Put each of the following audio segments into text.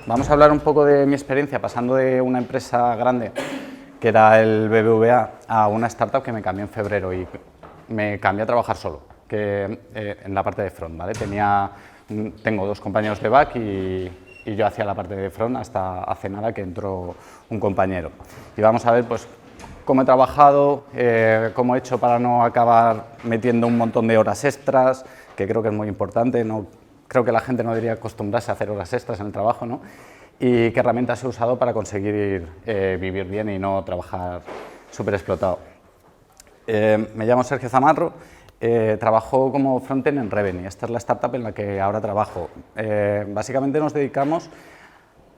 vamos a hablar un poco de mi experiencia pasando de una empresa grande, que era el BBVA, a una startup que me cambió en febrero y me cambié a trabajar solo, en la parte de front, ¿vale? Tengo 2 compañeros de back y yo hacía la parte de front hasta hace nada que entró un compañero. Y vamos a ver pues cómo he trabajado, cómo he hecho para no acabar metiendo un montón de horas extras, que creo que es muy importante. No, creo que la gente no debería acostumbrarse a hacer horas extras en el trabajo, ¿no? Y qué herramientas he usado para conseguir vivir bien y no trabajar súper explotado. Me llamo Sergio Zamarro, trabajo como frontend en Revenue. Esta es la startup en la que ahora trabajo. Básicamente nos dedicamos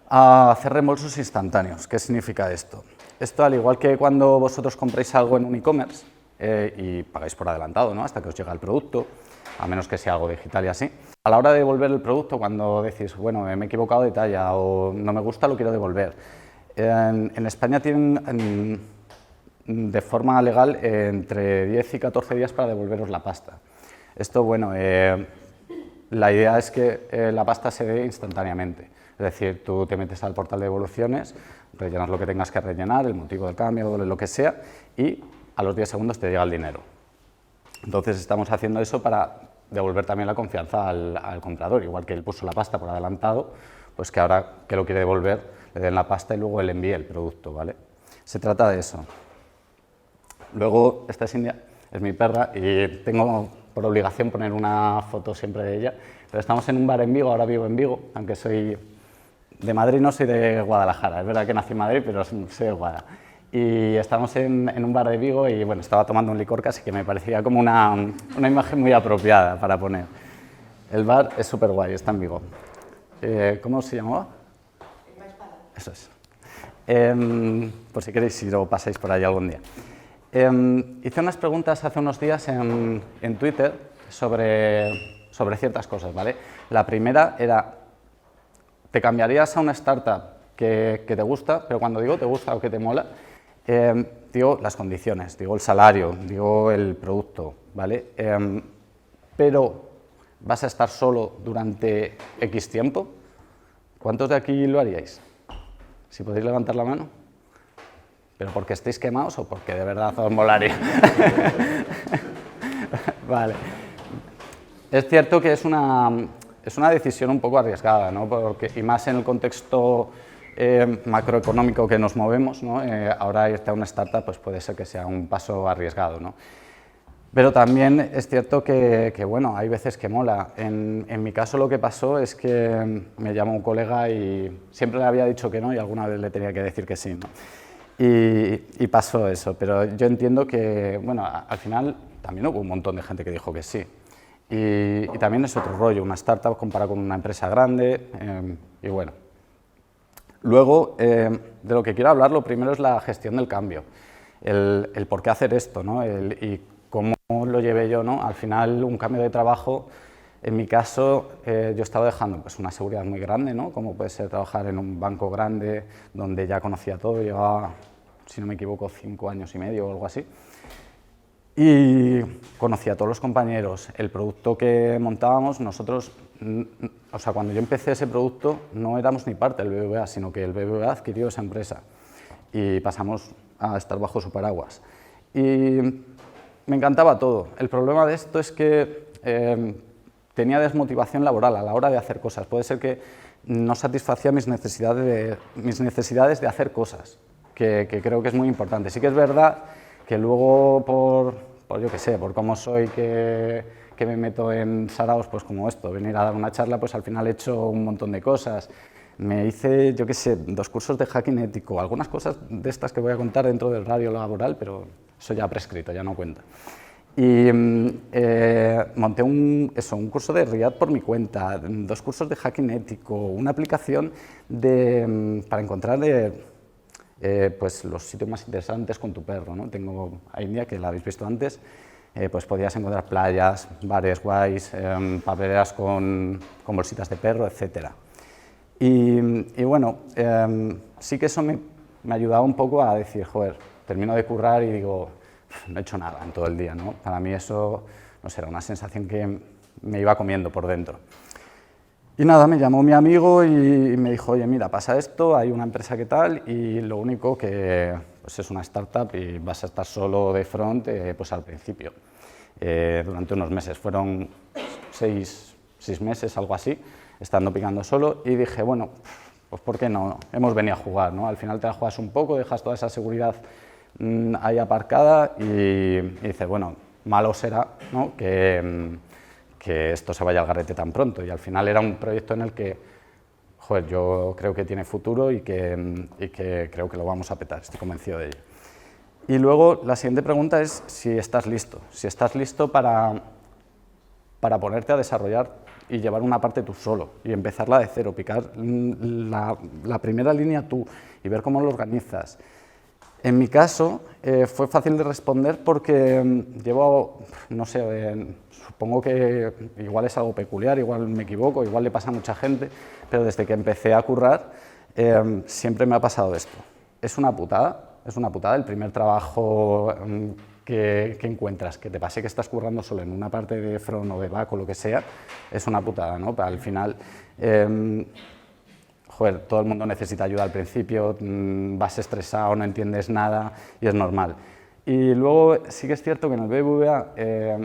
a hacer reembolsos instantáneos. ¿Qué significa esto? Esto, al igual que cuando vosotros compráis algo en un e-commerce y pagáis por adelantado, ¿no? Hasta que os llega el producto, a menos que sea algo digital y así. A la hora de devolver el producto, cuando decís, bueno, me he equivocado de talla o no me gusta, lo quiero devolver. En España tienen de forma legal entre 10 y 14 días para devolveros la pasta. Esto, bueno, la idea es que la pasta se dé instantáneamente. Es decir, tú te metes al portal de devoluciones, rellenas lo que tengas que rellenar, el motivo del cambio, lo que sea, y a los 10 segundos te llega el dinero. Entonces estamos haciendo eso para devolver también la confianza al comprador, igual que él puso la pasta por adelantado, pues que ahora que lo quiere devolver, le den la pasta y luego él envíe el producto, ¿vale? Se trata de eso. Luego, esta es India, es mi perra y tengo por obligación poner una foto siempre de ella, pero estamos en un bar en Vigo, ahora vivo en Vigo, aunque soy de Madrid, no soy de Guadalajara, es verdad que nací en Madrid, pero soy de Guadalajara. Y estamos en un bar de Vigo y bueno, estaba tomando un licor casi que me parecía como una imagen muy apropiada para poner. El bar es súper guay, está en Vigo. ¿Cómo se llamaba? La Espada. Eso es. Por si queréis, si lo pasáis por ahí algún día. Hice unas preguntas hace unos días en Twitter sobre ciertas cosas, ¿vale? La primera era, ¿te cambiarías a una startup que te gusta? Pero cuando digo te gusta o que te mola, digo las condiciones, digo el salario, digo el producto, ¿vale? Pero vas a estar solo durante X tiempo. ¿Cuántos de aquí lo haríais? Si podéis levantar la mano. ¿Pero porque estéis quemados o porque de verdad os molaría? Vale. Es cierto que es una decisión un poco arriesgada, ¿no? Y más en el contexto macroeconómico que nos movemos, ¿no? Ahora irte a una startup pues puede ser que sea un paso arriesgado, ¿no? Pero también es cierto que bueno, hay veces que mola. En mi caso lo que pasó es que me llamó un colega y siempre le había dicho que no y alguna vez le tenía que decir que sí, ¿no? Y pasó eso, pero yo entiendo que, bueno, al final también hubo un montón de gente que dijo que sí. Y también es otro rollo, una startup comparada con una empresa grande, y bueno. Luego, de lo que quiero hablar, lo primero es la gestión del cambio, el por qué hacer esto, ¿no? Y cómo lo llevé yo, ¿no? Al final, un cambio de trabajo, en mi caso, yo estaba dejando pues, una seguridad muy grande, ¿no? Como puede ser trabajar en un banco grande, donde ya conocía todo, llevaba, si no me equivoco, 5 años y medio o algo así. Y conocía a todos los compañeros, el producto que montábamos, nosotros, o sea, cuando yo empecé ese producto no éramos ni parte del BBVA, sino que el BBVA adquirió esa empresa y pasamos a estar bajo su paraguas. Y me encantaba todo. El problema de esto es que tenía desmotivación laboral a la hora de hacer cosas. Puede ser que no satisfacía mis necesidades de hacer cosas, que creo que es muy importante. Sí que es verdad que luego por yo qué sé, por cómo soy que me meto en saraos, pues como esto, venir a dar una charla, pues al final he hecho un montón de cosas. Me hice, yo qué sé, 2 cursos de hacking ético, algunas cosas de estas que voy a contar dentro del radio laboral, pero eso ya prescrito, ya no cuenta. Y monté un curso de Riad por mi cuenta, 2 cursos de hacking ético, una aplicación para encontrar pues los sitios más interesantes con tu perro, ¿no? Tengo a India, que la habéis visto antes, pues podías encontrar playas, bares guays, papeleras con bolsitas de perro, etc. Y bueno, sí que eso me ayudaba un poco a decir, joder, termino de currar y digo, no he hecho nada en todo el día, ¿no? Para mí eso, no sé, era una sensación que me iba comiendo por dentro. Y nada, me llamó mi amigo y me dijo, oye, mira, pasa esto, hay una empresa que tal, y lo único que pues es una startup y vas a estar solo de front pues al principio, durante unos meses. Fueron seis meses, algo así, estando picando solo, y dije, bueno, pues ¿por qué no? Hemos venido a jugar, ¿no? Al final te la juegas un poco, dejas toda esa seguridad ahí aparcada y dices, bueno, malo será, ¿no? que esto se vaya al garete tan pronto. Y al final era un proyecto en el que, joder, yo creo que tiene futuro y que creo que lo vamos a petar, estoy convencido de ello. Y luego la siguiente pregunta es si estás listo para ponerte a desarrollar y llevar una parte tú solo y empezarla de cero, picar la primera línea tú y ver cómo lo organizas. En mi caso fue fácil de responder porque llevo, no sé, supongo que igual es algo peculiar, igual me equivoco, igual le pasa a mucha gente, pero desde que empecé a currar siempre me ha pasado esto. Es una putada el primer trabajo que encuentras, que te pase que estás currando solo en una parte de front o de back o lo que sea, es una putada, ¿no? Al final, joder, todo el mundo necesita ayuda al principio, vas estresado, no entiendes nada y es normal. Y luego sí que es cierto que en el BBVA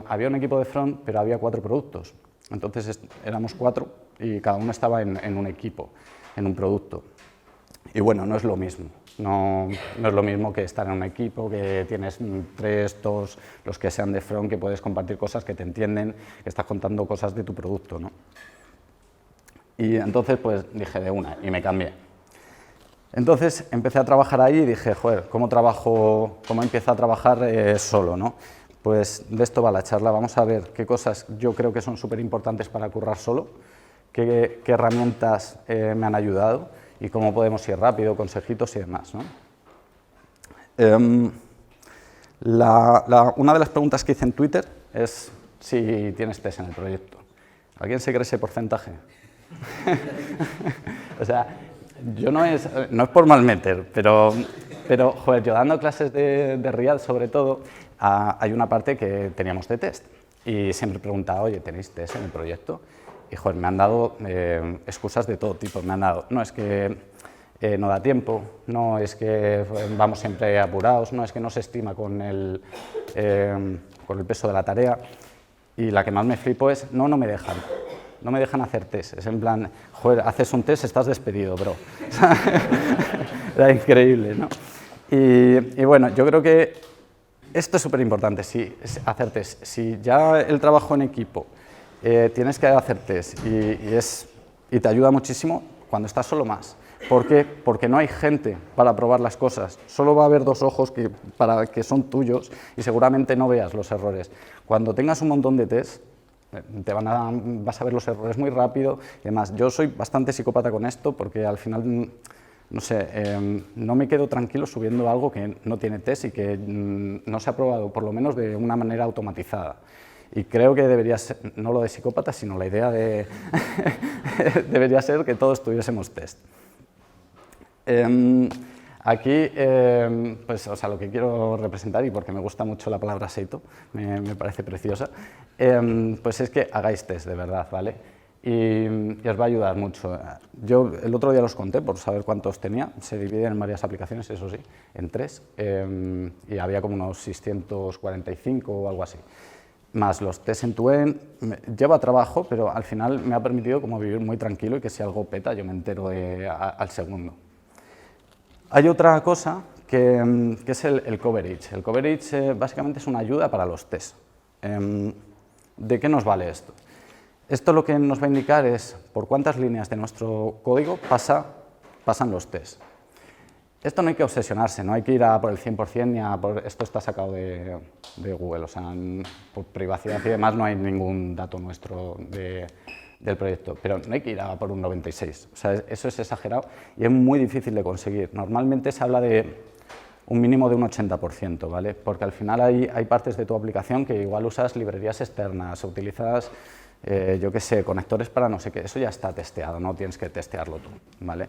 había un equipo de front, pero había 4 productos. Entonces éramos 4 y cada uno estaba en un equipo, en un producto. Y bueno, no es lo mismo. No es lo mismo que estar en un equipo, que tienes 3, 2, los que sean de front, que puedes compartir cosas, que te entienden, que estás contando cosas de tu producto, ¿no? Y entonces pues dije de una y me cambié. Entonces empecé a trabajar ahí y dije, joder, ¿cómo empiezo a trabajar solo, ¿no? Pues de esto va la charla, vamos a ver qué cosas yo creo que son súper importantes para currar solo, qué herramientas me han ayudado y cómo podemos ir rápido, consejitos y demás, ¿no? Una de las preguntas que hice en Twitter es si tienes test en el proyecto. ¿Alguien se cree ese porcentaje? O sea, no es por mal meter, pero joder, yo dando clases de Real sobre todo, hay una parte que teníamos de test y siempre preguntaba, oye, ¿tenéis test en el proyecto? Y joder, me han dado excusas de todo tipo, me han dado, no, es que no da tiempo, no, es que vamos siempre apurados, no, es que no se estima con el peso de la tarea. Y la que más me flipo es, no me dejan hacer test, es en plan, joder, haces un test, estás despedido, bro. Era increíble, ¿no? Y bueno, yo creo que esto es súper importante, sí, hacer test. Si ya el trabajo en equipo tienes que hacer test y te ayuda muchísimo, cuando estás solo más. ¿Por qué? Porque no hay gente para probar las cosas, solo va a haber 2 ojos que son tuyos y seguramente no veas los errores. Cuando tengas un montón de test, vas a ver los errores muy rápido y demás. Yo soy bastante psicópata con esto porque al final, no sé, no me quedo tranquilo subiendo algo que no tiene test y que no se ha probado, por lo menos de una manera automatizada. Y creo que debería ser, no lo de psicópata, sino la idea de debería ser que todos tuviésemos test. Aquí, pues, o sea, lo que quiero representar, y porque me gusta mucho la palabra seito, me parece preciosa, pues es que hagáis test de verdad, ¿vale? Y os va a ayudar mucho. Yo el otro día los conté por saber cuántos tenía, se dividen en varias aplicaciones, eso sí, en 3, y había como unos 645 o algo así. Más los test end-to-end, lleva trabajo, pero al final me ha permitido como vivir muy tranquilo y que si algo peta yo me entero al segundo. Hay otra cosa que es el coverage. El coverage básicamente es una ayuda para los tests. ¿De qué nos vale esto? Esto lo que nos va a indicar es por cuántas líneas de nuestro código pasan los tests. Esto no hay que obsesionarse, no hay que ir a por el 100% ni a por... Esto está sacado de Google, o sea, por privacidad y demás no hay ningún dato nuestro del proyecto, pero no hay que ir a por un 96, o sea, eso es exagerado y es muy difícil de conseguir. Normalmente se habla de un mínimo de un 80%, ¿vale? Porque al final hay partes de tu aplicación que igual usas librerías externas, o utilizas, yo qué sé, conectores para no sé qué, eso ya está testeado, no tienes que testearlo tú, ¿vale?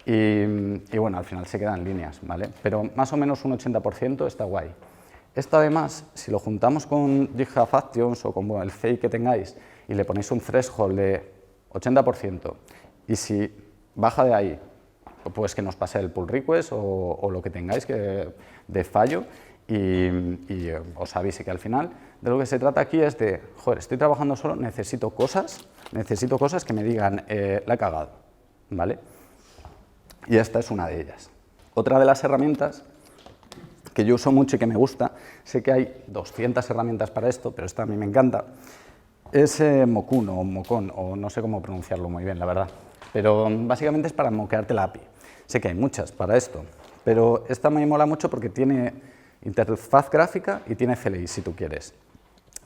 Y bueno, al final se quedan líneas, ¿vale? Pero más o menos un 80% está guay. Esto además, si lo juntamos con GitHub Actions o con el CI que tengáis y le ponéis un threshold de 80%. Y si baja de ahí, pues que nos pase el pull request o lo que tengáis de fallo y os avise que al final de lo que se trata aquí es de, joder, estoy trabajando solo, necesito cosas que me digan, la he cagado, ¿vale? Y esta es una de ellas. Otra de las herramientas que yo uso mucho y que me gusta, sé que hay 200 herramientas para esto, pero esta a mí me encanta, es Mokun o Mokon, o no sé cómo pronunciarlo muy bien, la verdad. Pero básicamente es para moquearte la API. Sé que hay muchas para esto, pero esta me mola mucho porque tiene interfaz gráfica y tiene CLI, si tú quieres.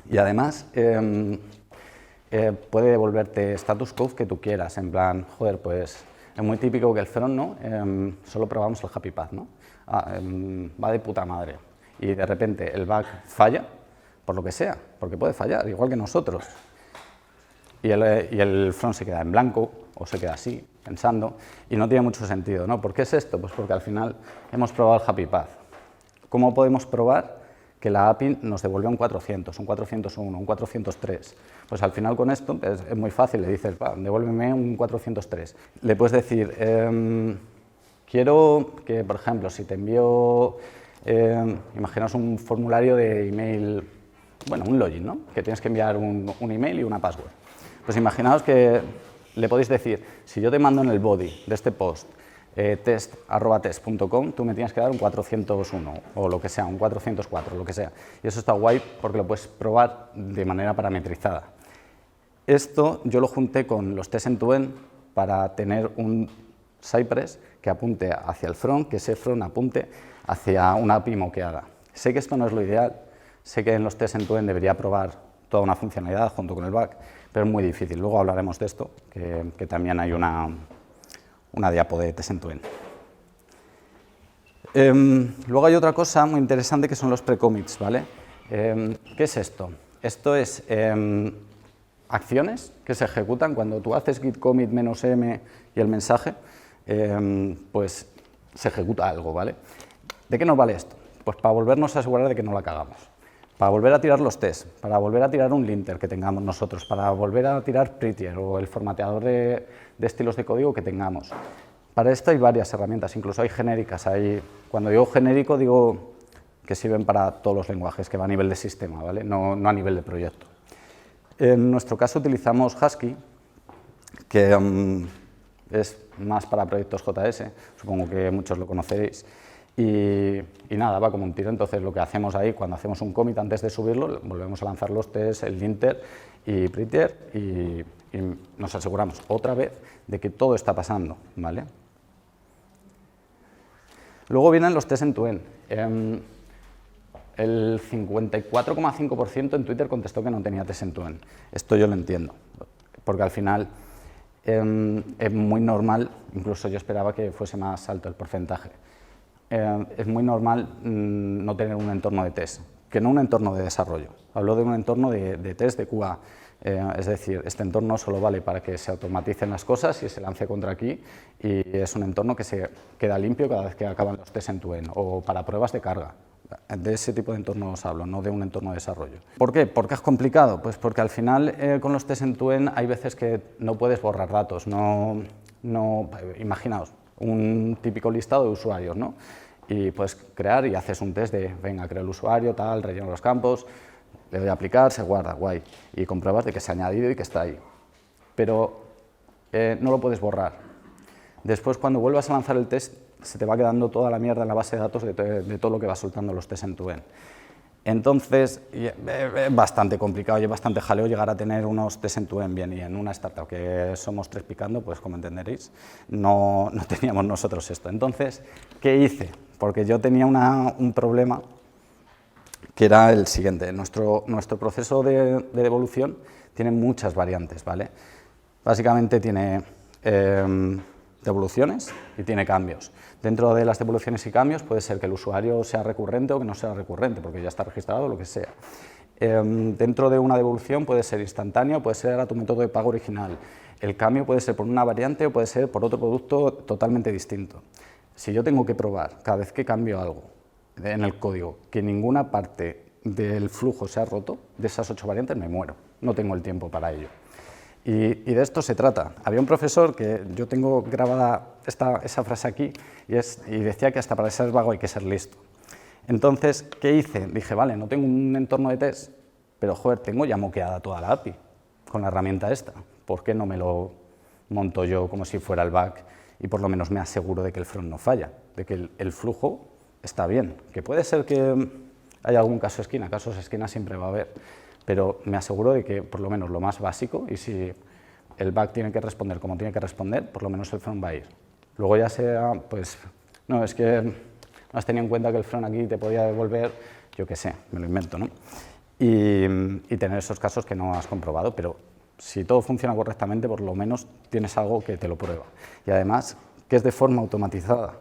Y además puede devolverte status code que tú quieras, en plan, joder, pues es muy típico que el front, ¿no? Solo probamos el happy path, ¿no? Va de puta madre. Y de repente el back falla, por lo que sea, porque puede fallar, igual que nosotros. Y el front se queda en blanco, o se queda así, pensando, y no tiene mucho sentido, ¿no? ¿Por qué es esto? Pues porque al final hemos probado el happy path. ¿Cómo podemos probar que la API nos devuelve un 400, un 401, un 403? Pues al final con esto es muy fácil, le dices, va, devuélveme un 403. Le puedes decir, quiero que, por ejemplo, si te envío, imaginaos un formulario de email, bueno, un login, ¿no? Que tienes que enviar un email y una password. Pues imaginaos que le podéis decir, si yo te mando en el body de este post test@test.com, tú me tienes que dar un 401 o lo que sea, un 404, lo que sea. Y eso está guay porque lo puedes probar de manera parametrizada. Esto yo lo junté con los test end-to-end para tener un Cypress que apunte hacia el front, que ese front apunte hacia una API moqueada. Sé que esto no es lo ideal, sé que en los test end-to-end debería probar toda una funcionalidad junto con el back, pero es muy difícil. Luego hablaremos de esto, que también hay una diapo de test end-to-end. Luego hay otra cosa muy interesante que son los pre-commits, ¿vale? ¿Qué es esto? Esto es acciones que se ejecutan cuando tú haces git commit -m y el mensaje, pues se ejecuta algo, ¿vale? ¿De qué nos vale esto? Pues para volvernos a asegurar de que no la cagamos, para volver a tirar los tests, para volver a tirar un linter que tengamos nosotros, para volver a tirar Prettier o el formateador de estilos de código que tengamos. Para esto hay varias herramientas, incluso hay genéricas. Cuando digo genérico, digo que sirven para todos los lenguajes, que va a nivel de sistema, ¿vale? No a nivel de proyecto. En nuestro caso utilizamos Husky, que es más para proyectos JS, supongo que muchos lo conoceréis. Y nada, va como un tiro. Entonces lo que hacemos ahí, cuando hacemos un commit antes de subirlo, volvemos a lanzar los tests, el linter y prettier y nos aseguramos otra vez de que todo está pasando, ¿vale? Luego vienen los test end-to-end. El 54,5% en Twitter contestó que no tenía test end-to-end. Esto yo lo entiendo, porque al final es muy normal, incluso yo esperaba que fuese más alto el porcentaje. Es muy normal no tener un entorno de test, que no un entorno de desarrollo. Hablo de un entorno de test de QA. Es decir, este entorno solo vale para que se automaticen las cosas y se lance contra aquí, y es un entorno que se queda limpio cada vez que acaban los test end-to-end, o para pruebas de carga. De ese tipo de entorno os hablo, no de un entorno de desarrollo. ¿Por qué? ¿Por qué es complicado? Pues porque al final con los test end-to-end hay veces que no puedes borrar datos. Imaginaos un típico listado de usuarios, ¿no? Y puedes crear y haces un test de, venga, creo el usuario, tal, relleno los campos, le doy a aplicar, se guarda, guay, y compruebas de que se ha añadido y que está ahí. Pero no lo puedes borrar. Después, cuando vuelvas a lanzar el test, se te va quedando toda la mierda en la base de datos de todo lo que va soltando los test end-to-end. Entonces, es bastante complicado y es bastante jaleo llegar a tener unos test end-to-end bien, y en una startup que somos 3 picando, pues como entenderéis, no teníamos nosotros esto. Entonces, ¿qué hice? Porque yo tenía un problema que era el siguiente. Nuestro proceso de devolución tiene muchas variantes, ¿vale? Básicamente tiene devoluciones y tiene cambios. Dentro de las devoluciones y cambios puede ser que el usuario sea recurrente o que no sea recurrente, porque ya está registrado o lo que sea. Dentro de una devolución puede ser instantáneo, puede ser a tu método de pago original. El cambio puede ser por una variante o puede ser por otro producto totalmente distinto. Si yo tengo que probar cada vez que cambio algo en el código que ninguna parte del flujo se ha roto, de esas 8 variantes me muero, no tengo el tiempo para ello. Y de esto se trata. Había un profesor que yo tengo grabada esa frase aquí y decía que hasta para ser vago hay que ser listo. Entonces, ¿qué hice? Dije, vale, no tengo un entorno de test, pero joder, tengo ya moqueada toda la API con la herramienta esta. ¿Por qué no me lo monto yo como si fuera el back y por lo menos me aseguro de que el front no falla, de que el flujo está bien? Que puede ser que haya algún caso esquina, casos esquina siempre va a haber, pero me aseguro de que por lo menos lo más básico, y si el back tiene que responder como tiene que responder, por lo menos el front va a ir. Luego ya sea, pues, no, es que no has tenido en cuenta que el front aquí te podía devolver, yo qué sé, me lo invento, ¿no? Y tener esos casos que no has comprobado, pero si todo funciona correctamente, por lo menos tienes algo que te lo prueba. Y además, que es de forma automatizada,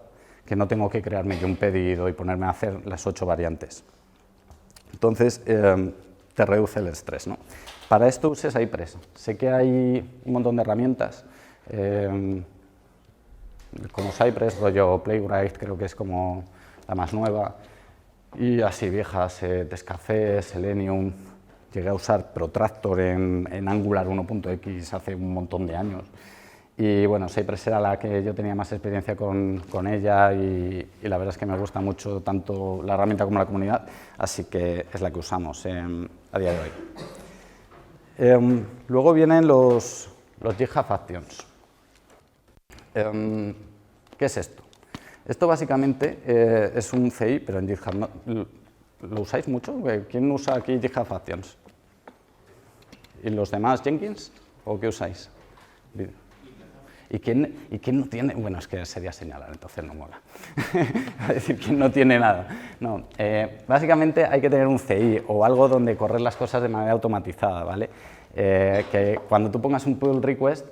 que no tengo que crearme yo un pedido y ponerme a hacer las 8 variantes. Entonces, te reduce el estrés, ¿no? Para esto uses Cypress. Sé que hay un montón de herramientas, como Cypress, rollo Playwright, creo que es como la más nueva, y así viejas, Tescafé, Selenium. Llegué a usar Protractor en Angular 1.x hace un montón de años. Y bueno, Cypress era la que yo tenía más experiencia con ella y la verdad es que me gusta mucho tanto la herramienta como la comunidad, así que es la que usamos a día de hoy. Luego vienen los GitHub Actions. ¿Qué es esto? Esto básicamente es un CI, pero en GitHub. ¿No? ¿Lo usáis mucho? ¿Quién usa aquí GitHub Actions? ¿Y los demás Jenkins? ¿O qué usáis? ¿Y quién no tiene? Bueno, es que sería señalar, entonces no mola. Es decir, ¿quién no tiene nada? No, básicamente hay que tener un CI o algo donde correr las cosas de manera automatizada, ¿vale? Que cuando tú pongas un pull request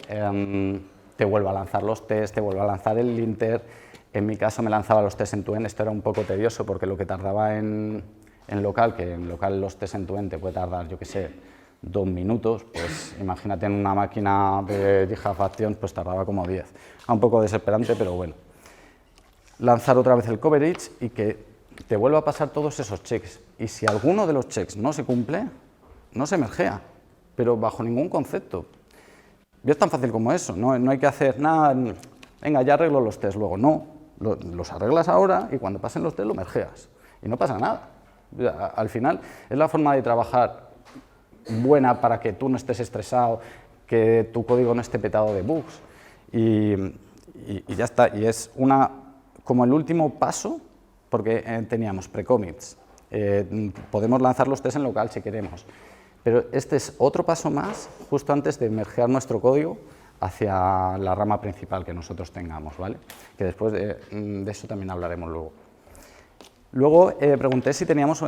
te vuelva a lanzar los tests, te vuelva a lanzar el linter. En mi caso me lanzaba los tests end-to-end, esto era un poco tedioso porque lo que tardaba en local, que en local los tests end-to-end te puede tardar, yo qué sé, 2 minutos, pues imagínate en una máquina de GitHub Actions, pues tardaba como 10. Un poco desesperante, pero bueno. Lanzar otra vez el coverage y que te vuelva a pasar todos esos checks. Y si alguno de los checks no se cumple, no se mergea, pero bajo ningún concepto. Y es tan fácil como eso, no hay que hacer nada, venga, ya arreglo los tests luego, no. Los arreglas ahora y cuando pasen los tests lo mergeas. Y no pasa nada. Al final es la forma de trabajar buena para que tú no estés estresado, que tu código no esté petado de bugs. Y ya está. Y es como el último paso, porque teníamos pre-commits. Podemos lanzar los tests en local si queremos. Pero este es otro paso más, justo antes de mergear nuestro código hacia la rama principal que nosotros tengamos, ¿vale? Que después de eso también hablaremos luego. Luego pregunté si teníamos,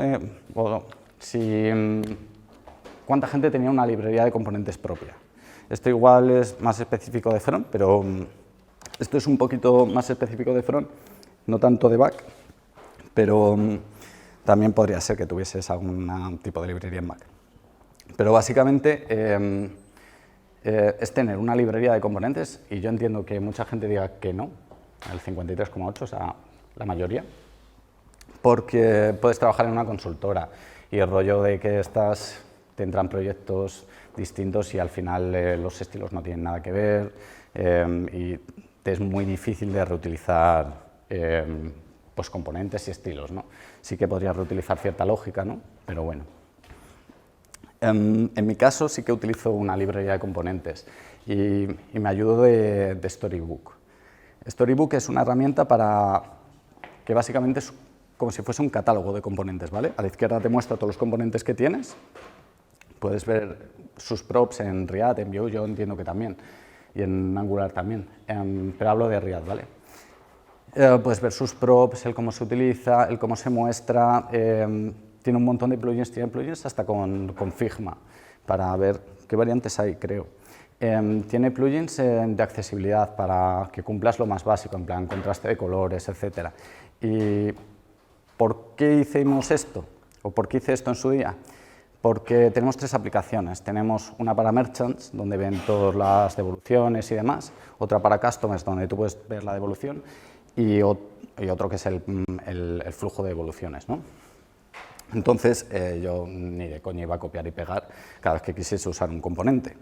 cuánta gente tenía una librería de componentes propia. Esto igual es más específico de front, pero esto es un poquito más específico de front, no tanto de back, pero también podría ser que tuvieses algún tipo de librería en back. Pero básicamente es tener una librería de componentes, y yo entiendo que mucha gente diga que no, el 53,8, o sea, la mayoría, porque puedes trabajar en una consultora y el rollo de que te entran proyectos distintos y al final los estilos no tienen nada que ver y te es muy difícil de reutilizar pues componentes y estilos, ¿no? Sí que podrías reutilizar cierta lógica, ¿no? Pero bueno. En mi caso sí que utilizo una librería de componentes y me ayudo de Storybook. Storybook es una herramienta que básicamente es como si fuese un catálogo de componentes, ¿vale? A la izquierda te muestra todos los componentes que tienes, puedes ver sus props en React, en Vue, yo entiendo que también, y en Angular también, pero hablo de React, ¿vale? Puedes ver sus props, el cómo se utiliza, el cómo se muestra. Tiene un montón de plugins, tiene plugins hasta con Figma, para ver qué variantes hay, creo. Tiene plugins de accesibilidad para que cumplas lo más básico, en plan contraste de colores, etc. ¿Y por qué hicimos esto? ¿O por qué hice esto en su día? Porque tenemos 3 aplicaciones. Tenemos una para Merchants, donde ven todas las devoluciones y demás, otra para Customers, donde tú puedes ver la devolución, y otro que es el flujo de devoluciones, ¿no? Entonces, yo ni de coña iba a copiar y pegar cada vez que quisiese usar un componente.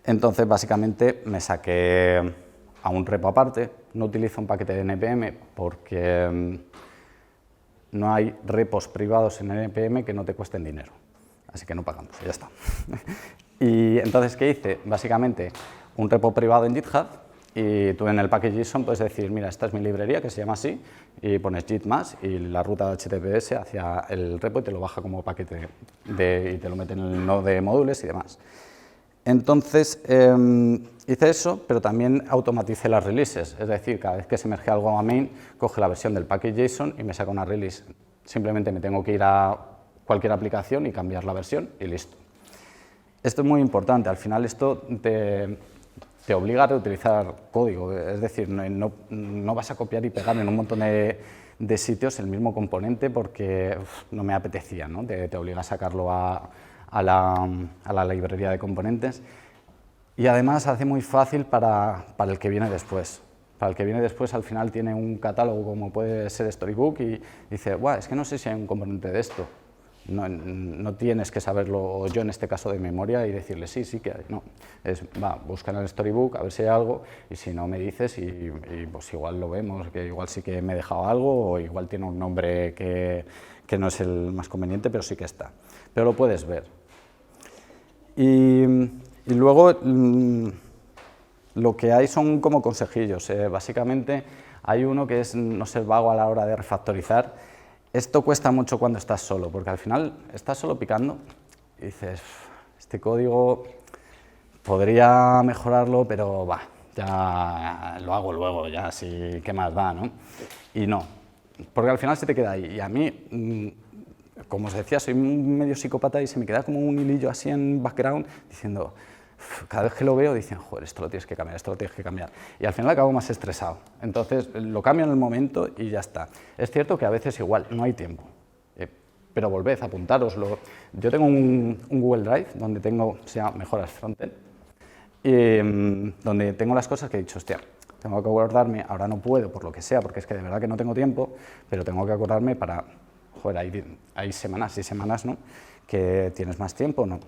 Entonces, básicamente, me saqué a un repo aparte. No utilizo un paquete de NPM porque no hay repos privados en NPM que no te cuesten dinero. Así que no pagamos, ya está. Y entonces, ¿qué hice? Básicamente, un repo privado en GitHub, y tú en el package.json puedes decir, mira, esta es mi librería, que se llama así, y pones git más y la ruta de HTTPS hacia el repo y te lo baja como paquete y te lo mete en el node de módulos y demás. Entonces, hice eso, pero también automaticé las releases, es decir, cada vez que se emerge algo a main, coge la versión del package.json y me saca una release. Simplemente me tengo que ir a cualquier aplicación y cambiar la versión y listo. Esto es muy importante, al final esto te obliga a reutilizar código, es decir, no vas a copiar y pegar en un montón de sitios el mismo componente porque no me apetecía, ¿no? Te obliga a sacarlo a la librería de componentes y además hace muy fácil para el que viene después. Para el que viene después al final tiene un catálogo como puede ser Storybook y dice, "Buah, es que no sé si hay un componente de esto". No tienes que saberlo yo en este caso de memoria y decirle sí, sí que hay, no. Busca en el Storybook a ver si hay algo y si no me dices y pues igual lo vemos, que igual sí que me he dejado algo o igual tiene un nombre que no es el más conveniente, pero sí que está. Pero lo puedes ver. Y luego lo que hay son como consejillos. Básicamente hay uno que es no ser vago a la hora de refactorizar. Esto cuesta mucho cuando estás solo, porque al final estás solo picando y dices, este código podría mejorarlo, pero va, ya lo hago luego, ya sí, ¿qué más da, no? Y no, porque al final se te queda ahí. Y a mí, como os decía, soy medio psicópata y se me queda como un hilillo así en background diciendo, cada vez que lo veo dicen, joder, esto lo tienes que cambiar, esto lo tienes que cambiar. Y al final acabo más estresado. Entonces lo cambio en el momento y ya está. Es cierto que a veces igual no hay tiempo, pero volved, apuntároslo. Yo tengo un Google Drive donde tengo, se llama Mejoras Frontend, y donde tengo las cosas que he dicho, hostia, tengo que acordarme, ahora no puedo por lo que sea, porque es que de verdad que no tengo tiempo, pero tengo que acordarme para, joder, hay semanas y semanas, ¿no?, que tienes más tiempo, ¿no?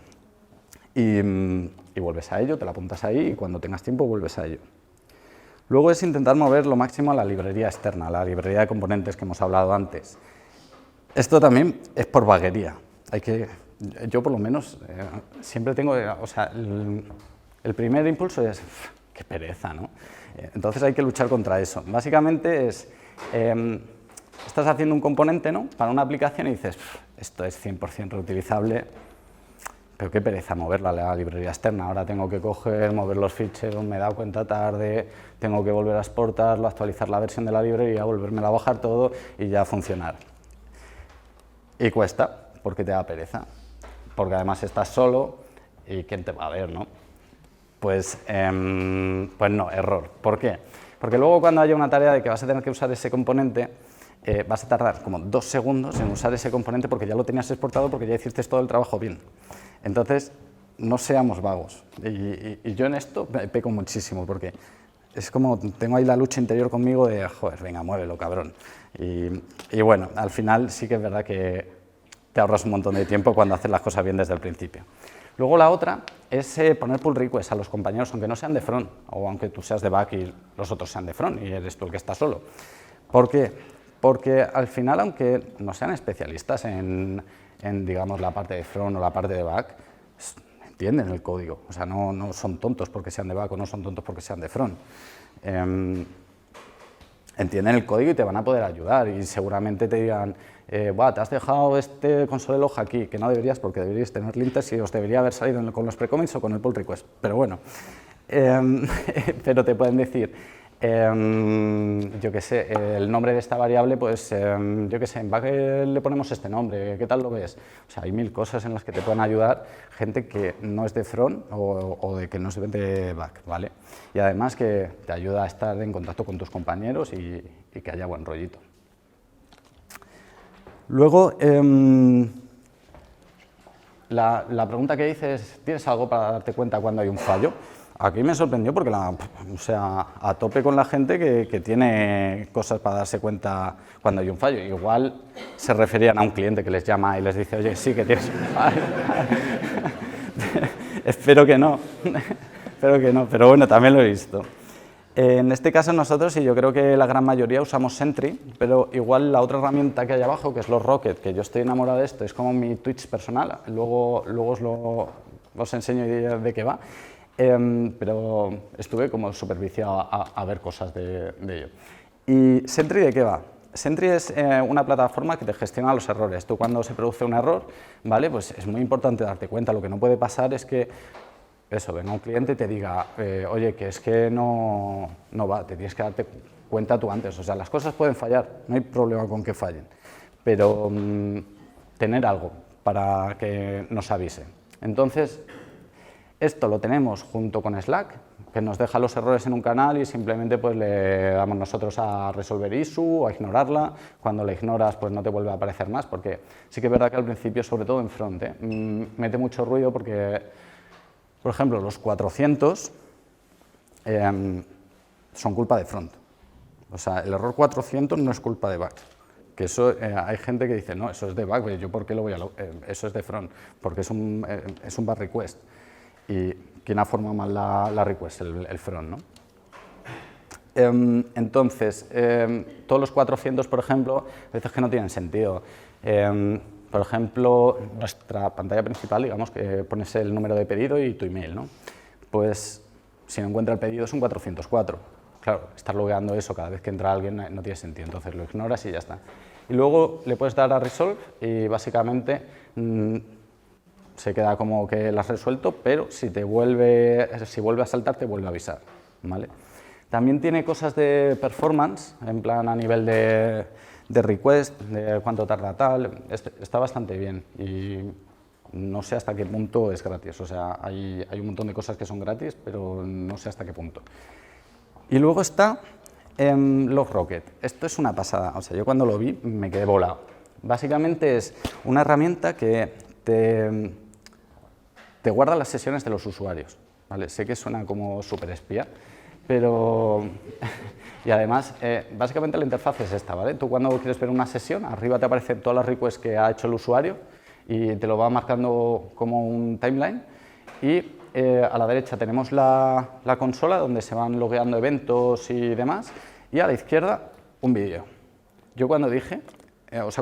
Y vuelves a ello, te la apuntas ahí y cuando tengas tiempo vuelves a ello. Luego es intentar mover lo máximo a la librería externa, a la librería de componentes que hemos hablado antes. Esto también es por vaguería. Yo por lo menos siempre tengo, o sea, el primer impulso es, qué pereza, ¿no? Entonces hay que luchar contra eso. Básicamente es, estás haciendo un componente, ¿no?, para una aplicación y dices, esto es 100% reutilizable, pero qué pereza moverla a la librería externa, ahora tengo que coger, mover los ficheros, me he dado cuenta tarde, tengo que volver a exportarlo, actualizar la versión de la librería, volvérmela a bajar todo y ya funcionar. Y cuesta, porque te da pereza, porque además estás solo y ¿quién te va a ver, no? Pues no, error. ¿Por qué? Porque luego cuando haya una tarea de que vas a tener que usar ese componente, vas a tardar como 2 segundos en usar ese componente porque ya lo tenías exportado, porque ya hiciste todo el trabajo bien. Entonces, no seamos vagos. Y yo en esto peco muchísimo, porque es como tengo ahí la lucha interior conmigo de, joder, venga, muévelo, cabrón. Y bueno, al final sí que es verdad que te ahorras un montón de tiempo cuando haces las cosas bien desde el principio. Luego la otra es poner pull requests a los compañeros, aunque no sean de front, o aunque tú seas de back y los otros sean de front, y eres tú el que está solo. ¿Por qué? Porque al final, aunque no sean especialistas en digamos, la parte de front o la parte de back, entienden el código, o sea, no son tontos porque sean de back o no son tontos porque sean de front. Entienden el código y te van a poder ayudar y seguramente te digan, te has dejado este console log aquí, que no deberías porque deberíais tener linters y os debería haber salido con los precommits o con el pull request, pero bueno, pero te pueden decir, yo qué sé, el nombre de esta variable, pues yo qué sé, en back le ponemos este nombre, ¿qué tal lo ves? O sea, hay 1000 cosas en las que te pueden ayudar gente que no es de front o de que no es de back, ¿vale? Y además que te ayuda a estar en contacto con tus compañeros y que haya buen rollito. Luego, la pregunta que dices, ¿tienes algo para darte cuenta cuando hay un fallo? Aquí me sorprendió porque, o sea, a tope con la gente que tiene cosas para darse cuenta cuando hay un fallo. Igual se referían a un cliente que les llama y les dice, oye, sí que tienes un fallo. Espero que no. espero que no, pero bueno, también lo he visto. En este caso nosotros, y yo creo que la gran mayoría, usamos Sentry, pero igual la otra herramienta que hay abajo, que es los Rocket, que yo estoy enamorado de esto, es como mi Twitch personal, luego os enseño de qué va, pero estuve como súper viciado a ver cosas de ello. ¿Y Sentry de qué va? Sentry es una plataforma que te gestiona los errores. Tú cuando se produce un error, ¿vale? Pues es muy importante darte cuenta. Lo que no puede pasar es que venga un cliente y te diga, oye, que es que no va, te tienes que darte cuenta tú antes. O sea, las cosas pueden fallar, no hay problema con que fallen, pero tener algo para que nos avise. Entonces, esto lo tenemos junto con Slack, que nos deja los errores en un canal y simplemente pues le damos nosotros a resolver issue o a ignorarla. Cuando la ignoras, pues no te vuelve a aparecer más, porque sí que es verdad que al principio, sobre todo en front, mete mucho ruido porque, por ejemplo, los 400 son culpa de front. O sea, el error 400 no es culpa de back. Que eso, hay gente que dice, no, eso es de back, yo por qué lo voy a... eso es de front, porque es un back request. Y ¿quién ha formado mal la request? El front, ¿no? Entonces, todos los 400, por ejemplo, a veces que no tienen sentido. Por ejemplo, nuestra pantalla principal, digamos, que pones el número de pedido y tu email, ¿no? Pues, si no encuentra el pedido, es un 404. Claro, estar logueando eso cada vez que entra alguien no tiene sentido, entonces lo ignoras y ya está. Y luego le puedes dar a Resolve y básicamente se queda como que lo has resuelto, pero si vuelve a saltar, te vuelve a avisar, ¿vale? También tiene cosas de performance, en plan a nivel de request, de cuánto tarda tal, está bastante bien y no sé hasta qué punto es gratis, o sea, hay un montón de cosas que son gratis, pero no sé hasta qué punto. Y luego está LogRocket, esto es una pasada, o sea, yo cuando lo vi me quedé volado. Básicamente es una herramienta que te guarda las sesiones de los usuarios, ¿vale? Sé que suena como súper espía, pero... y además, básicamente la interfaz es esta, ¿vale? Tú cuando quieres ver una sesión, arriba te aparecen todas las requests que ha hecho el usuario y te lo va marcando como un timeline y a la derecha tenemos la consola donde se van logueando eventos y demás y a la izquierda un vídeo. Yo cuando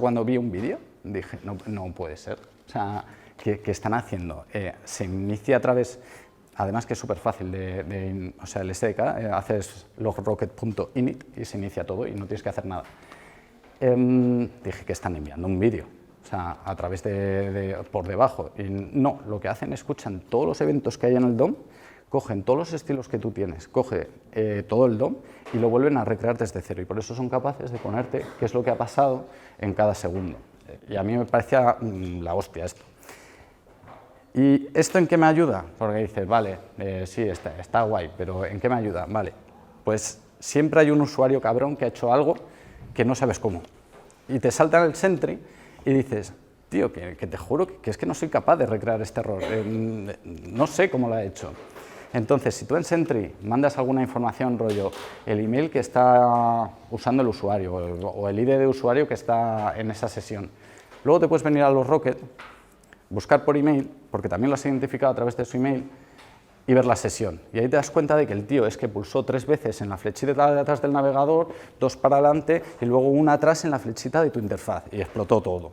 cuando vi un vídeo dije, no puede ser, o sea, ¿qué están haciendo? Se inicia a través... Además que es súper fácil, o sea, el SDK, haces logrocket.init y se inicia todo y no tienes que hacer nada. Dije que están enviando un vídeo, o sea, a través por debajo. Y no, lo que hacen es escuchan todos los eventos que hay en el DOM, cogen todos los estilos que tú tienes, coge todo el DOM y lo vuelven a recrear desde cero. Y por eso son capaces de ponerte qué es lo que ha pasado en cada segundo. Y a mí me parecía la hostia esto. ¿Y esto en qué me ayuda? Porque dices, vale, sí, está guay, pero ¿en qué me ayuda? Vale, pues siempre hay un usuario cabrón que ha hecho algo que no sabes cómo. Y te salta en el Sentry y dices, tío, que te juro que es que no soy capaz de recrear este error, no sé cómo lo ha hecho. Entonces, si tú en Sentry mandas alguna información, rollo, el email que está usando el usuario o el ID de usuario que está en esa sesión, luego te puedes venir a los Rocket, buscar por email, porque también lo has identificado a través de su email, y ver la sesión. Y ahí te das cuenta de que el tío es que pulsó 3 veces en la flechita de atrás del navegador, 2 para adelante y luego una atrás en la flechita de tu interfaz, y explotó todo.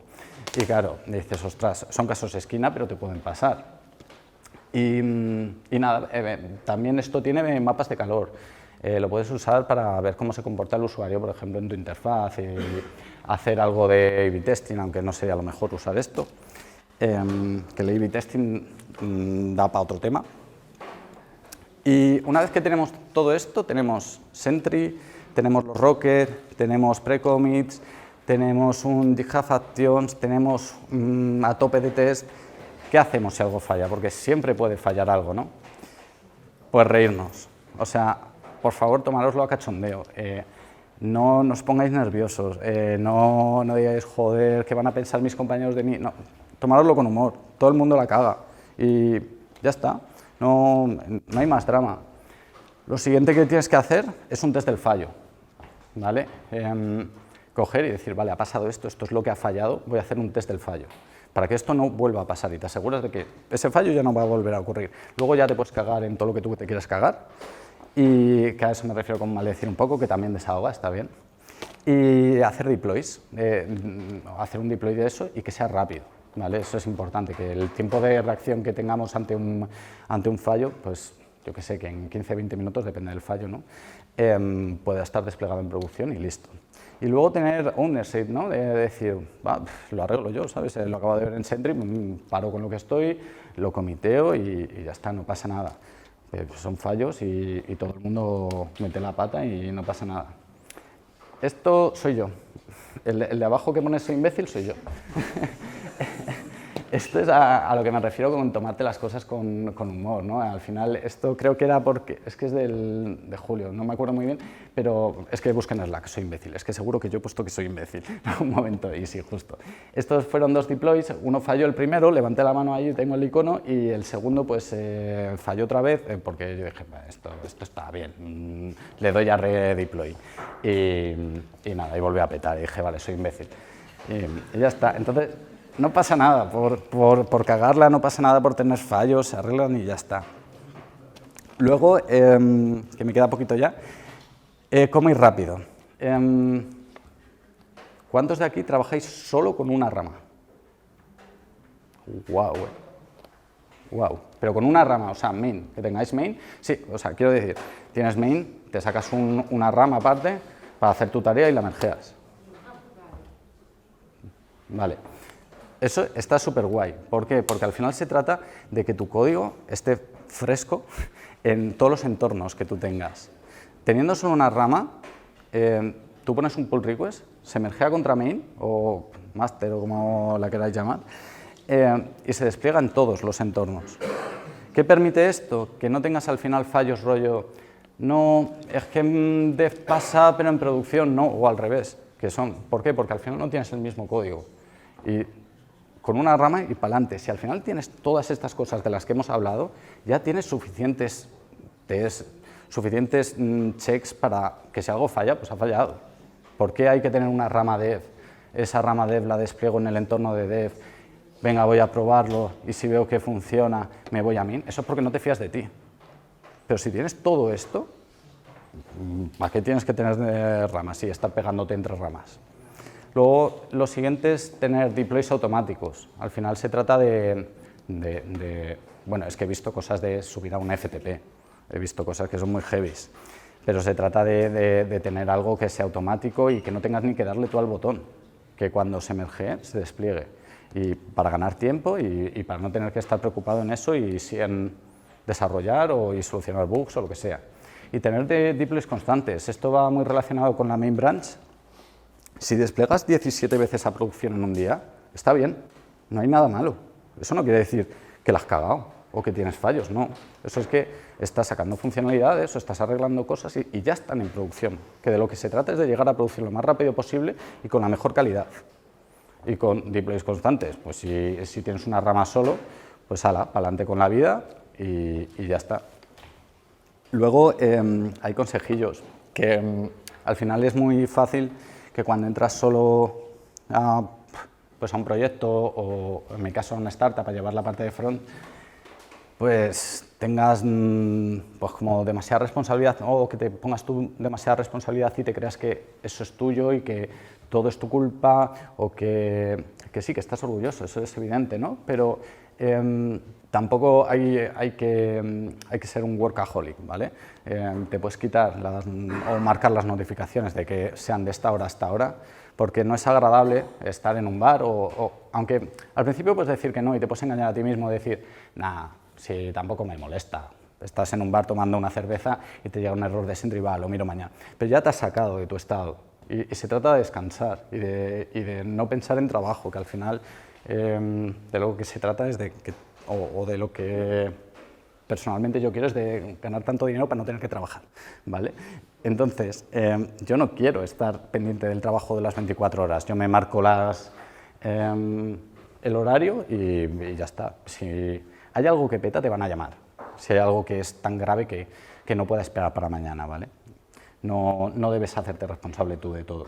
Y claro, dices, ostras, son casos de esquina, pero te pueden pasar. Y nada, también esto tiene mapas de calor. Lo puedes usar para ver cómo se comporta el usuario, por ejemplo, en tu interfaz, y hacer algo de A/B testing, aunque no sería lo mejor usar esto. Que el A/B testing da para otro tema. Y una vez que tenemos todo esto, tenemos Sentry, tenemos los Rocket, tenemos pre-commits, tenemos un GitHub Actions, tenemos a tope de test. ¿Qué hacemos si algo falla? Porque siempre puede fallar algo, ¿no? Pues reírnos. O sea, por favor, tomároslo a cachondeo. No os pongáis nerviosos, no digáis, joder, ¿qué van a pensar mis compañeros de mí? No, tomároslo con humor, todo el mundo la caga y ya está, no hay más drama. Lo siguiente que tienes que hacer es un test del fallo, ¿vale? Coger y decir, vale, ha pasado esto, esto es lo que ha fallado, voy a hacer un test del fallo. para que esto no vuelva a pasar y te aseguras de que ese fallo ya no va a volver a ocurrir. Luego ya te puedes cagar en todo lo que tú te quieras cagar, y que a eso me refiero con maldecir un poco, que también desahoga, está bien. Y hacer deploys, hacer un deploy de eso y que sea rápido, ¿vale? Eso es importante, que el tiempo de reacción que tengamos ante un fallo, pues yo que sé, que en 15-20 minutos, depende del fallo, ¿no? Pueda estar desplegado en producción y listo. Y luego tener ownership, ¿no? De decir, va, lo arreglo yo, ¿sabes? Lo acabo de ver en Sentry, paro con lo que estoy, lo comiteo y ya está, no pasa nada. Pues son fallos y todo el mundo mete la pata y no pasa nada. Esto soy yo. El de abajo que pone soy imbécil soy yo. Esto es a lo que me refiero con tomarte las cosas con humor, ¿no? Al final, esto creo que era porque... Es que es de julio, no me acuerdo muy bien, pero es que busquen en Slack, soy imbécil. Es que seguro que yo he puesto que soy imbécil en un momento, y sí, justo. Estos fueron 2 deploys, uno falló el primero, levanté la mano ahí, tengo el icono, y el segundo pues falló otra vez, porque yo dije, esto está bien, le doy a redeploy. Y nada, y volví a petar, y dije, vale, soy imbécil. Y ya está. Entonces, no pasa nada por cagarla, no pasa nada por tener fallos, se arreglan y ya está. Luego, que me queda poquito ya, ¿cómo ir rápido? ¿Cuántos de aquí trabajáis solo con una rama? Wow, wow. Pero con una rama, o sea, main, que tengáis main, sí, o sea, quiero decir, tienes main, te sacas una rama aparte para hacer tu tarea y la mergeas. Vale. Eso está súper guay. ¿Por qué? Porque al final se trata de que tu código esté fresco en todos los entornos que tú tengas. Teniendo solo una rama, tú pones un pull request, se mergea contra main o master o como la queráis llamar, y se despliega en todos los entornos. ¿Qué permite esto? Que no tengas al final fallos rollo, no, es que en dev pasa pero en producción no, o al revés. ¿Por qué? Porque al final no tienes el mismo código. Y con una rama y para adelante. Si al final tienes todas estas cosas de las que hemos hablado, ya tienes suficientes tests, suficientes checks para que si algo falla, pues ha fallado. ¿Por qué hay que tener una rama dev? Esa rama dev la despliego en el entorno de dev, venga, voy a probarlo y si veo que funciona, me voy a min. Eso es porque no te fías de ti. Pero si tienes todo esto, ¿para qué tienes que tener ramas? Sí, está pegándote entre ramas. Luego, lo siguiente es tener deploys automáticos. Al final se trata bueno, es que he visto cosas de subir a un FTP, he visto cosas que son muy heavies, pero se trata de tener algo que sea automático y que no tengas ni que darle tú al botón, que cuando se mergee se despliegue, y para ganar tiempo y para no tener que estar preocupado en eso y sí en desarrollar y solucionar bugs o lo que sea. Y tener deploys constantes, esto va muy relacionado con la main branch. Si desplegas 17 veces a producción en un día, está bien, no hay nada malo. Eso no quiere decir que la has cagado o que tienes fallos, no. Eso es que estás sacando funcionalidades o estás arreglando cosas y ya están en producción. Que de lo que se trata es de llegar a producir lo más rápido posible y con la mejor calidad. Y con deploys constantes, pues si tienes una rama solo, pues ala, para adelante con la vida y ya está. Luego hay consejillos que al final es muy fácil que cuando entras solo a un proyecto o en mi caso a una startup a llevar la parte de front, pues tengas pues como demasiada responsabilidad o que te pongas tú demasiada responsabilidad y te creas que eso es tuyo y que todo es tu culpa o que sí, que estás orgulloso, eso es evidente, ¿no? Pero tampoco hay que ser un workaholic, ¿vale? Te puedes quitar o marcar las notificaciones de que sean de esta hora hasta ahora, porque no es agradable estar en un bar aunque al principio puedes decir que no y te puedes engañar a ti mismo y decir, nah, sí, tampoco me molesta. Estás en un bar tomando una cerveza y te llega un error de Sentry, va, lo miro mañana. Pero ya te has sacado de tu estado y se trata de descansar y de no pensar en trabajo, que al final de lo que se trata es de que o de lo que personalmente yo quiero es de ganar tanto dinero para no tener que trabajar, ¿vale? Entonces, yo no quiero estar pendiente del trabajo de las 24 horas, yo me marco el horario y ya está. Si hay algo que peta, te van a llamar, si hay algo que es tan grave que no pueda esperar para mañana, ¿vale? No debes hacerte responsable tú de todo.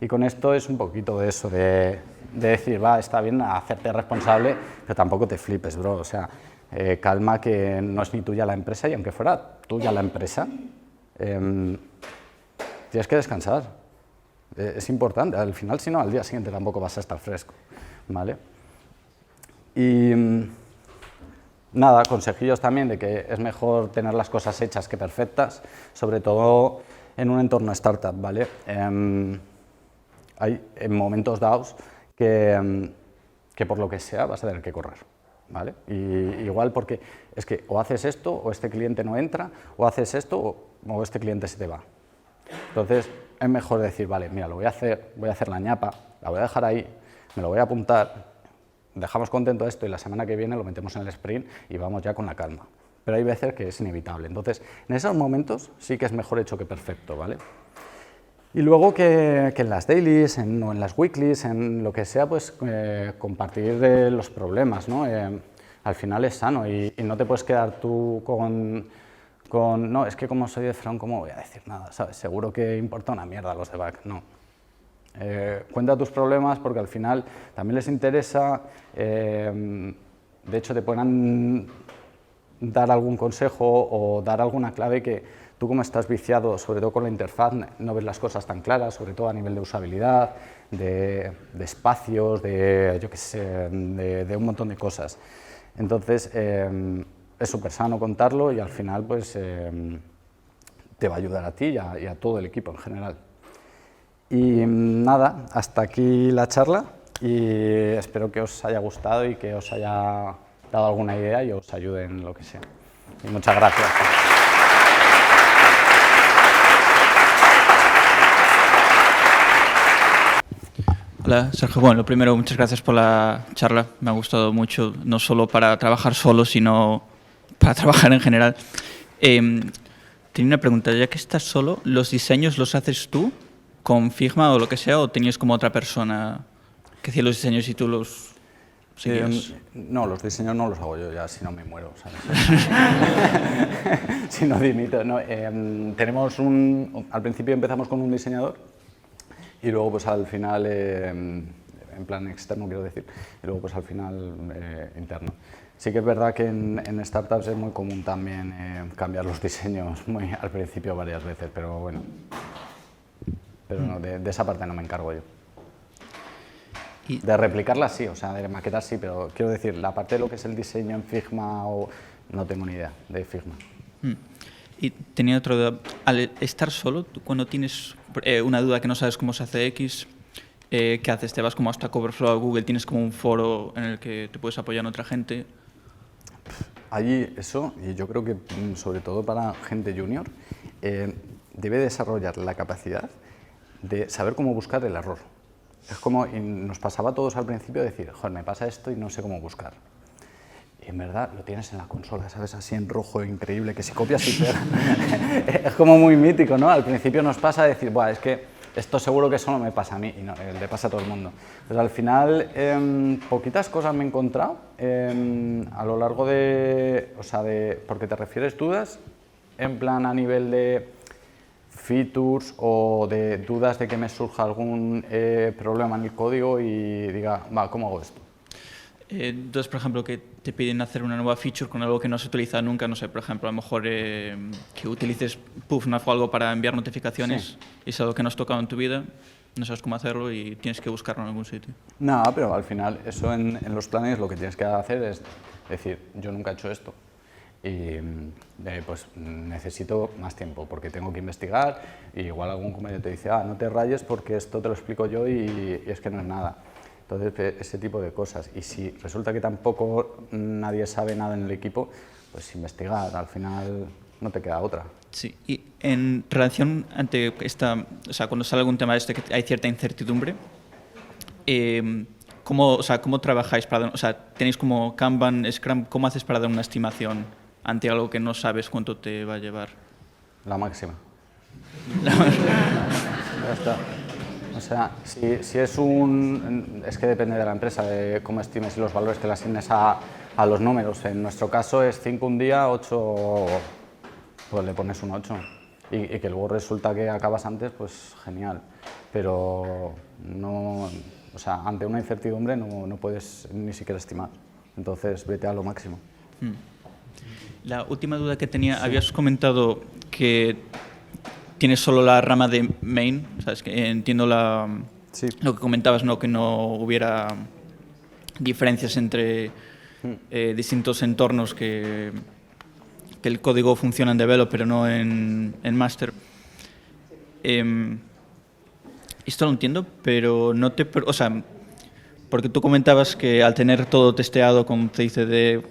Y con esto es un poquito de eso, de de decir, va, está bien, hacerte responsable, pero tampoco te flipes, bro. O sea, calma, que no es ni tuya la empresa, y aunque fuera tuya la empresa, tienes que descansar. Es importante, al final, si no, al día siguiente tampoco vas a estar fresco, ¿vale? Y nada, consejillos también de que es mejor tener las cosas hechas que perfectas, sobre todo en un entorno startup, ¿vale? Hay momentos dados que por lo que sea vas a tener que correr, ¿vale? Y igual porque es que o haces esto o este cliente no entra, o haces esto o este cliente se te va. Entonces es mejor decir, vale, mira, voy a hacer la ñapa, la voy a dejar ahí, me lo voy a apuntar, dejamos contento esto y la semana que viene lo metemos en el sprint y vamos ya con la calma. Pero hay veces que es inevitable. Entonces, en esos momentos sí que es mejor hecho que perfecto, ¿vale? Y luego que en las dailies, o en las weeklies, en lo que sea, pues compartir los problemas, ¿no? Al final es sano y no te puedes quedar tú con no, es que como soy de front, ¿cómo voy a decir nada? ¿Sabes? Seguro que importa una mierda los de back, no. Cuenta tus problemas porque al final también les interesa, de hecho te pueden dar algún consejo o dar alguna clave que tú, como estás viciado, sobre todo con la interfaz, no ves las cosas tan claras, sobre todo a nivel de usabilidad, de espacios, yo qué sé, de un montón de cosas. Entonces, es súper sano contarlo y al final pues, te va a ayudar a ti y a todo el equipo en general. Y nada, hasta aquí la charla y espero que os haya gustado y que os haya dado alguna idea y os ayude en lo que sea. Y muchas gracias. Hola, Sergio. Bueno, lo primero, muchas gracias por la charla. Me ha gustado mucho, no solo para trabajar solo, sino para trabajar en general. Tenía una pregunta. Ya que estás solo, ¿los diseños los haces tú con Figma o lo que sea, o tenías como otra persona que hacía los diseños y tú los seguías? No, los diseños no los hago yo, ya si no me muero, ¿sabes? Si no dimito. No, al principio empezamos con un diseñador y luego pues al final, en plan externo quiero decir, y luego pues al final interno. Sí que es verdad que en startups es muy común también cambiar los diseños muy al principio varias veces, pero bueno, no, de esa parte no me encargo yo. De replicarlas sí, o sea, de maquetar sí, pero quiero decir, la parte de lo que es el diseño en Figma, no tengo ni idea de Figma. Y tenía otra duda. Al estar solo, tú cuando tienes una duda que no sabes cómo se hace X, ¿qué haces? ¿Te vas como hasta Coverflow a Google? ¿Tienes como un foro en el que te puedes apoyar en otra gente? Allí eso, y yo creo que sobre todo para gente junior, debe desarrollar la capacidad de saber cómo buscar el error. Es como, y nos pasaba a todos al principio decir, joder, me pasa esto y no sé cómo buscar. Y en verdad lo tienes en la consola, ¿sabes? Así en rojo, increíble, que si copias y pegas. Es como muy mítico, ¿no? Al principio nos pasa decir, buah, es que esto seguro que solo me pasa a mí, y no, le pasa a todo el mundo. Pues al final, poquitas cosas me he encontrado a lo largo porque te refieres dudas, en plan a nivel de features o de dudas de que me surja algún problema en el código y diga, va, ¿cómo hago esto? Entonces, por ejemplo, que te piden hacer una nueva feature con algo que no se utiliza nunca, no sé, por ejemplo, a lo mejor que utilices Puffnaf o algo para enviar notificaciones, sí. Y es algo que no has tocado en tu vida, no sabes cómo hacerlo y tienes que buscarlo en algún sitio. No, pero al final eso en los planes lo que tienes que hacer es decir, yo nunca he hecho esto y pues necesito más tiempo porque tengo que investigar y igual algún compañero te dice, no te rayes porque esto te lo explico yo y es que no es nada. Entonces, ese tipo de cosas. Y si resulta que tampoco nadie sabe nada en el equipo, pues investigar, al final no te queda otra. Sí, y en relación ante cuando sale algún tema de este que hay cierta incertidumbre, ¿cómo trabajáis tenéis como Kanban, Scrum, ¿cómo haces para dar una estimación ante algo que no sabes cuánto te va a llevar? La máxima. Ya está. O sea, si es es que depende de la empresa, de cómo estimes y los valores que le asignes a los números. En nuestro caso es 5 un día, 8, pues le pones un 8. Y que luego resulta que acabas antes, pues genial. Pero no, O sea, ante una incertidumbre no puedes ni siquiera estimar. Entonces, vete a lo máximo. La última duda que tenía, habías comentado que tienes solo la rama de main, ¿sabes? Que entiendo Sí. lo que comentabas, ¿no? Que no hubiera diferencias entre distintos entornos, que el código funciona en develop pero no en master. Esto lo entiendo, pero no te... O sea, porque tú comentabas que al tener todo testeado con CICD,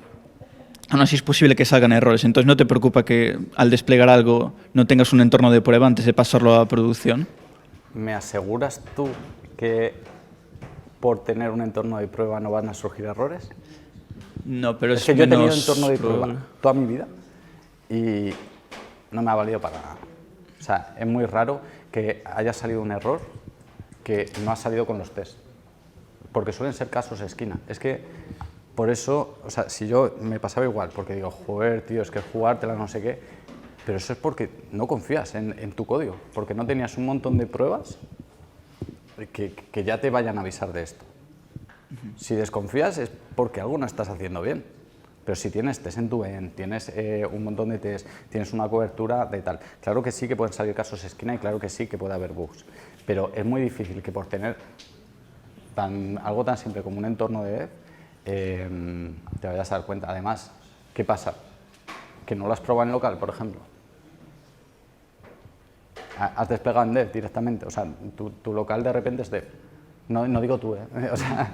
aún así es posible que salgan errores. Entonces, ¿no te preocupa que al desplegar algo no tengas un entorno de prueba antes de pasarlo a producción? ¿Me aseguras tú que por tener un entorno de prueba no van a surgir errores? No, pero es que yo he tenido menos entorno de prueba probable. toda mi vida y no me ha valido para nada. O sea, es muy raro que haya salido un error que no ha salido con los test, porque suelen ser casos esquina. Es que por eso, o sea, si yo me pasaba igual, porque digo, joder, tío, es que jugártela no sé qué, pero eso es porque no confías en tu código, porque no tenías un montón de pruebas que ya te vayan a avisar de esto. Si desconfías es porque algo no estás haciendo bien. Pero si tienes test en tu end, tienes un montón de test, tienes una cobertura de tal, claro que sí que pueden salir casos esquina y claro que sí que puede haber bugs. Pero es muy difícil que por tener algo tan simple como un entorno de dev, te vayas a dar cuenta. Además, ¿qué pasa? Que no lo has probado en local, por ejemplo. Has desplegado en dev directamente, o sea, tu local de repente es dev. No digo tú, o sea,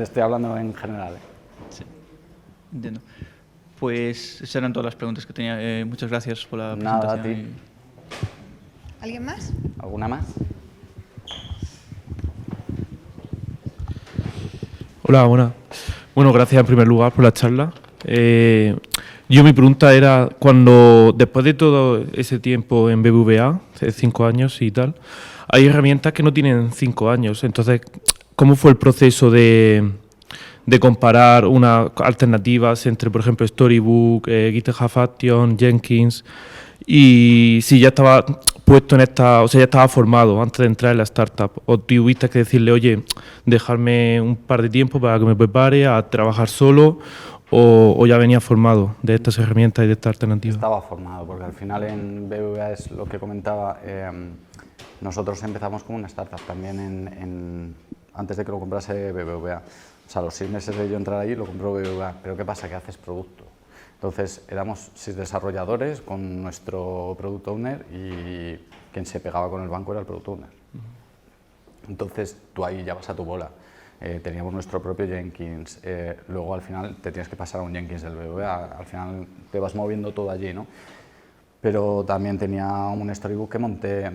estoy hablando en general. Sí, entiendo. Pues esas eran todas las preguntas que tenía. Muchas gracias por la presentación. Nada, a ti. ¿Alguien más? ¿Alguna más? Hola, buenas. Bueno, gracias en primer lugar por la charla. Yo mi pregunta era, cuando después de todo ese tiempo en BBVA, hace 5 años y tal, hay herramientas que no tienen 5 años. Entonces, ¿cómo fue el proceso de comparar unas alternativas entre, por ejemplo, Storybook, GitHub Action, Jenkins, y si ya estaba puesto en esta, o sea, ya estaba formado antes de entrar en la startup, o tuviste que decirle, oye, dejarme un par de tiempo para que me prepare a trabajar solo, o ya venía formado de estas herramientas y de estas alternativas? Estaba formado, porque al final en BBVA es lo que comentaba, nosotros empezamos como una startup también antes de que lo comprase BBVA. O sea, a los 6 meses de yo entrar ahí lo compró BBVA, pero ¿qué pasa? Que haces producto. Entonces éramos 6 desarrolladores con nuestro product owner y quien se pegaba con el banco era el product owner. Entonces tú ahí ya vas a tu bola. Teníamos nuestro propio Jenkins, luego al final te tienes que pasar a un Jenkins del BBVA, al final te vas moviendo todo allí, ¿no? Pero también tenía un storybook que monté,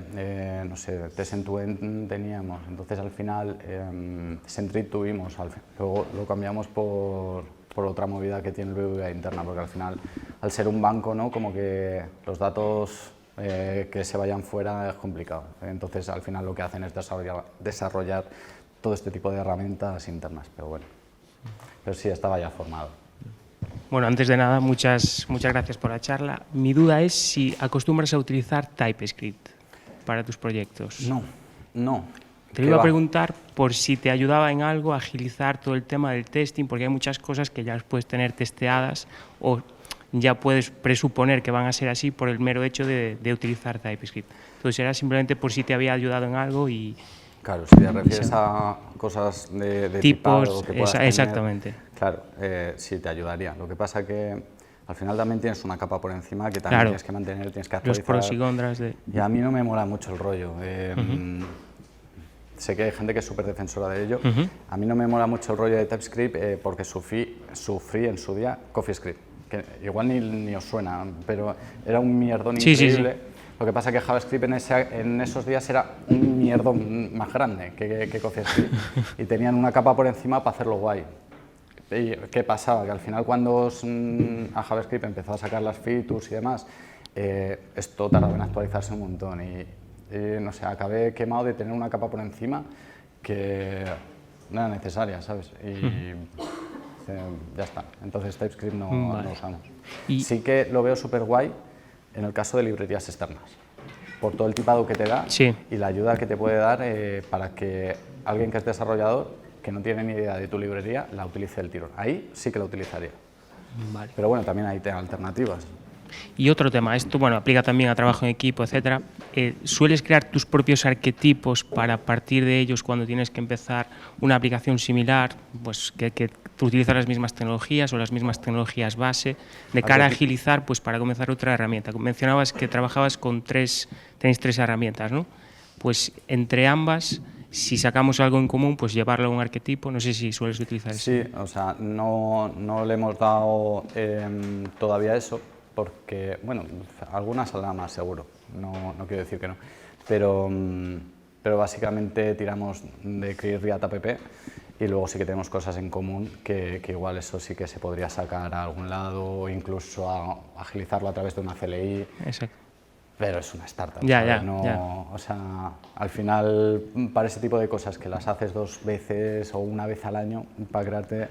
no sé, test-end-to-end teníamos, entonces al final Sentry tuvimos, luego lo cambiamos por otra movida que tiene el BBVA interna, porque al final, al ser un banco, ¿no? Como que los datos que se vayan fuera es complicado, entonces al final lo que hacen es desarrollar todo este tipo de herramientas internas, pero bueno, pero sí estaba ya formado. Bueno, antes de nada, muchas gracias por la charla. Mi duda es si acostumbras a utilizar TypeScript para tus proyectos. No. Te iba a preguntar por si te ayudaba en algo a agilizar todo el tema del testing, porque hay muchas cosas que ya las puedes tener testeadas o ya puedes presuponer que van a ser así por el mero hecho de utilizar TypeScript. Entonces era simplemente por si te había ayudado en algo y... Claro, si te refieres a cosas de tipos, que puedas tener, exactamente. Claro, sí te ayudaría. Lo que pasa que al final también tienes una capa por encima que también Claro. tienes que mantener, tienes que actualizar. Los pros y contras de... Y a mí no me mola mucho el rollo. Sé que hay gente que es súper defensora de ello. A mí no me mola mucho el rollo de TypeScript porque sufrí en su día CoffeeScript, que igual ni os suena, pero era un mierdón increíble. Sí. Lo que pasa es que JavaScript en esos días era un mierdón más grande que CoffeeScript y tenían una capa por encima para hacerlo guay. ¿Y qué pasaba? Que al final cuando a JavaScript empezó a sacar las features y demás, esto tardaba en actualizarse un montón y no sé, acabé quemado de tener una capa por encima que no era necesaria, ¿sabes? Y ya está. Entonces TypeScript no lo usamos. Sí que lo veo súper guay en el caso de librerías externas, por todo el tipado que te da y la ayuda que te puede dar para que alguien que es desarrollador, que no tiene ni idea de tu librería, la utilice del tirón. Ahí sí que la utilizaría. Vale. Pero bueno, también hay alternativas. Y otro tema, esto bueno, aplica también a trabajo en equipo, etcétera. ¿Sueles crear tus propios arquetipos para partir de ellos cuando tienes que empezar una aplicación similar, pues que tú utilizas las mismas tecnologías o las mismas tecnologías base, de cara a agilizar, pues para comenzar otra herramienta? Mencionabas que trabajabas con tenéis 3 herramientas, ¿no? Pues entre ambas, si sacamos algo en común, pues llevarlo a un arquetipo, no sé si sueles utilizar eso. Sí, o sea, no le hemos dado todavía eso, porque, bueno, algunas saldrán más seguro, no quiero decir que no, pero básicamente tiramos de Create React App y luego sí que tenemos cosas en común que igual eso sí que se podría sacar a algún lado o incluso agilizarlo a través de una CLI. Exacto. Pero es una startup, Ya. O sea, al final, para ese tipo de cosas que las haces 2 veces o una vez al año para crearte,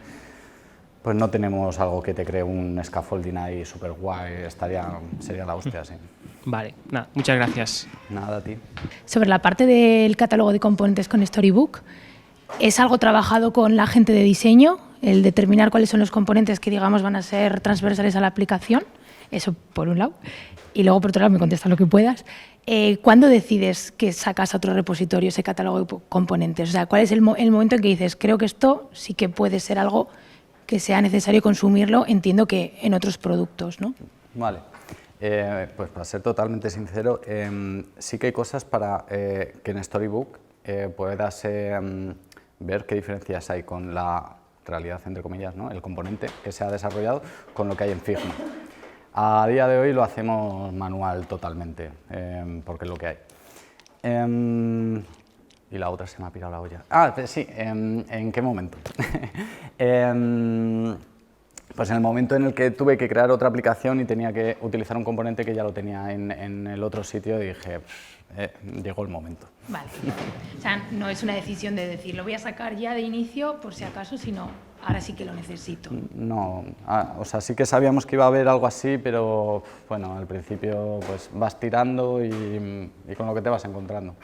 pues no tenemos algo que te cree un scaffolding ahí súper guay, sería la hostia, sí. Vale, nada, muchas gracias. Nada, a ti. Sobre la parte del catálogo de componentes con Storybook, ¿es algo trabajado con la gente de diseño, el determinar cuáles son los componentes que, digamos, van a ser transversales a la aplicación? Eso por un lado. Y luego, por otro lado, me contestas lo que puedas. ¿Cuándo decides que sacas a otro repositorio ese catálogo de componentes? O sea, ¿cuál es el momento en que dices, creo que esto sí que puede ser algo que sea necesario consumirlo, entiendo que en otros productos, ¿no? Vale. Pues para ser totalmente sincero, sí que hay cosas para que en Storybook puedas ver qué diferencias hay con la realidad, entre comillas, ¿no? El componente que se ha desarrollado con lo que hay en Figma. A día de hoy lo hacemos manual totalmente, porque es lo que hay. Y la otra se me ha pirado la olla. Sí, ¿en qué momento? Pues en el momento en el que tuve que crear otra aplicación y tenía que utilizar un componente que ya lo tenía en el otro sitio, y dije, llegó el momento. Vale. O sea, no es una decisión de decir, lo voy a sacar ya de inicio, por si acaso, sino ahora sí que lo necesito. No, o sea, sí que sabíamos que iba a haber algo así, pero bueno, al principio pues vas tirando y con lo que te vas encontrando.